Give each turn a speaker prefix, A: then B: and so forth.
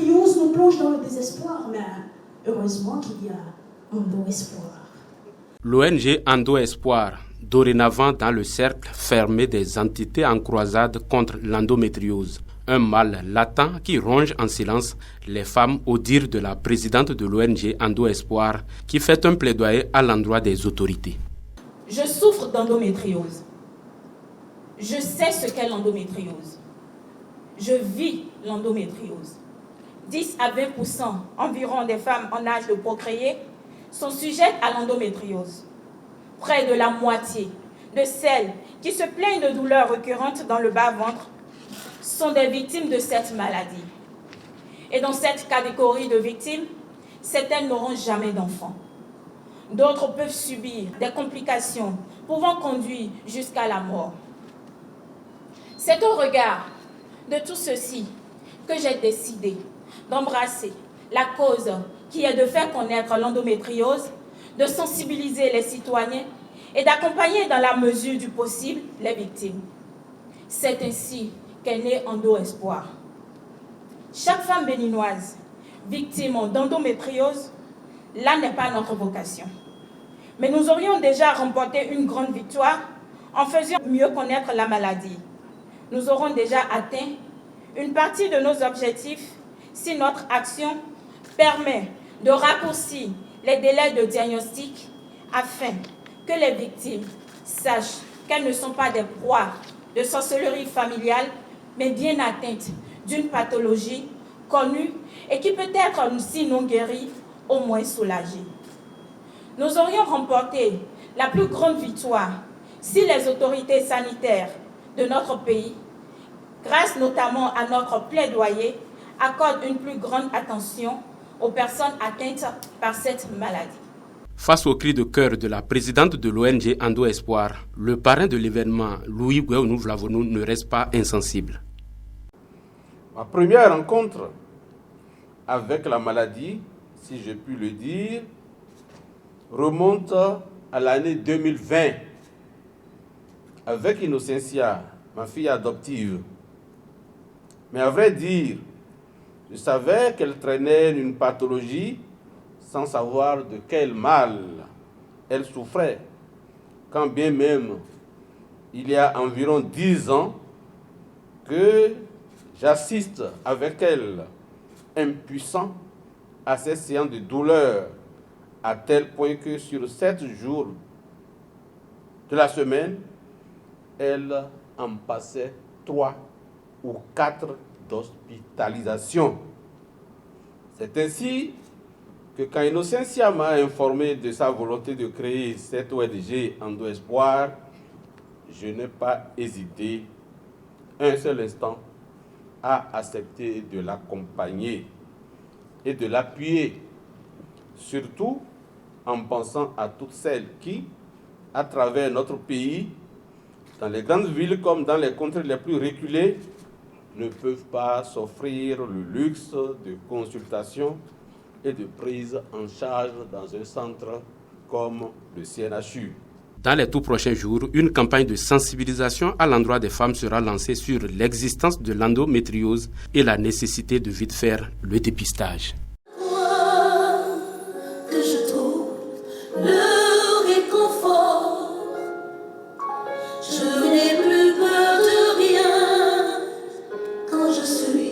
A: l'endométriose nous plonge dans le désespoir, mais heureusement qu'il y a Endo-Espoir.
B: L'ONG Endo-Espoir, dorénavant dans le cercle fermé des entités en croisade contre l'endométriose, un mal latent qui ronge en silence les femmes au dire de la présidente de l'ONG Endo-Espoir qui fait un plaidoyer à l'endroit des autorités.
C: Je souffre d'endométriose. Je sais ce qu'est l'endométriose. Je vis l'endométriose. 10 à 20% environ des femmes en âge de procréer sont sujettes à l'endométriose. Près de la moitié de celles qui se plaignent de douleurs récurrentes dans le bas-ventre sont des victimes de cette maladie. Et dans cette catégorie de victimes, certaines n'auront jamais d'enfants. D'autres peuvent subir des complications pouvant conduire jusqu'à la mort. C'est au regard de tout ceci que j'ai décidé d'embrasser la cause qui est de faire connaître l'endométriose, de sensibiliser les citoyens et d'accompagner dans la mesure du possible les victimes. C'est ainsi qu'est né Endo-Espoir. Chaque femme béninoise victime d'endométriose, là n'est pas notre vocation. Mais nous aurions déjà remporté une grande victoire en faisant mieux connaître la maladie. Nous aurons déjà atteint une partie de nos objectifs si notre action permet de raccourcir les délais de diagnostic afin que les victimes sachent qu'elles ne sont pas des proies de sorcellerie familiale, mais bien atteintes d'une pathologie connue et qui peut être, sinon guérie, au moins soulagée. Nous aurions remporté la plus grande victoire si les autorités sanitaires de notre pays, grâce notamment à notre plaidoyer, accordent une plus grande attention aux personnes atteintes par cette maladie.
B: Face au cri de cœur de la présidente de l'ONG Endo-Espoir, le parrain de l'événement, Louis Gouéounou Vlavonou, ne reste pas insensible.
D: Ma première rencontre avec la maladie, si je puis le dire, remonte à l'année 2020 avec Innocencia, ma fille adoptive. Mais à vrai dire, je savais qu'elle traînait une pathologie sans savoir de quel mal elle souffrait. Quand bien même, il y a environ 10 ans que j'assiste avec elle, impuissant, à ces séances de douleur, à tel point que sur 7 jours de la semaine, elle en passait 3 ou 4 d'hospitalisation. C'est ainsi que quand Innocencia m'a informé de sa volonté de créer cette ONG Endo-Espoir, je n'ai pas hésité un seul instant à accepter de l'accompagner et de l'appuyer, surtout en pensant à toutes celles qui, à travers notre pays, dans les grandes villes comme dans les contrées les plus reculées, ne peuvent pas s'offrir le luxe de consultation et de prise en charge dans un centre comme le CNHU.
B: Dans les tout prochains jours, une campagne de sensibilisation à l'endroit des femmes sera lancée sur l'existence de l'endométriose et la nécessité de vite faire le dépistage.
E: Je n'ai plus peur de rien quand je suis